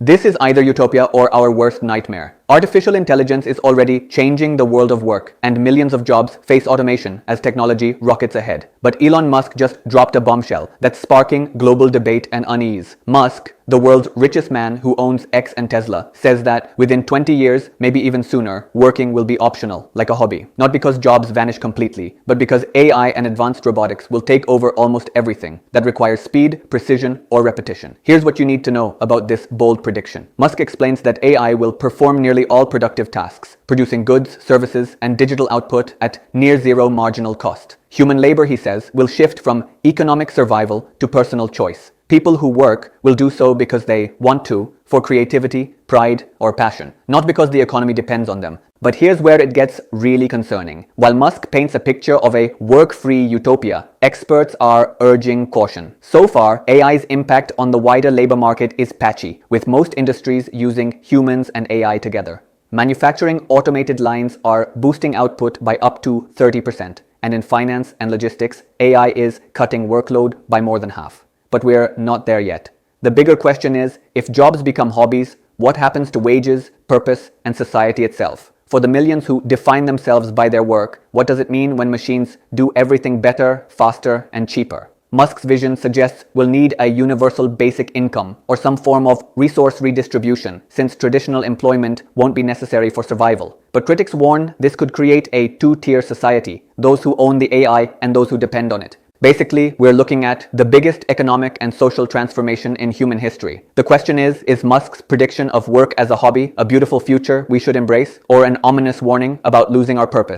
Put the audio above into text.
This is either utopia or our worst nightmare. Artificial intelligence is already changing the world of work, and millions of jobs face automation as technology rockets ahead. But Elon Musk just dropped a bombshell that's sparking global debate and unease. Musk, the world's richest man who owns X and Tesla, says that within 20 years, maybe even sooner, working will be optional, like a hobby. Not because jobs vanish completely, but because AI and advanced robotics will take over almost everything that requires speed, precision, or repetition. Here's what you need to know about this bold prediction. Musk explains that AI will perform nearly all productive tasks, producing goods, services, and digital output at near zero marginal cost. Human labor, he says, will shift from economic survival to personal choice. People who work will do so because they want to, for creativity, pride, or passion, not because the economy depends on them. But here's where it gets really concerning. While Musk paints a picture of a work-free utopia, experts are urging caution. So far, AI's impact on the wider labor market is patchy, with most industries using humans and AI together. Manufacturing automated lines are boosting output by up to 30%, and in finance and logistics, AI is cutting workload by more than half. But we're not there yet. The bigger question is, if jobs become hobbies, what happens to wages, purpose, and society itself? For the millions who define themselves by their work, what does it mean when machines do everything better, faster, and cheaper? Musk's vision suggests we'll need a universal basic income or some form of resource redistribution, since traditional employment won't be necessary for survival. But critics warn this could create a two-tier society, those who own the AI and those who depend on it. Basically, we're looking at the biggest economic and social transformation in human history. The question is Musk's prediction of work as a hobby a beautiful future we should embrace, or an ominous warning about losing our purpose?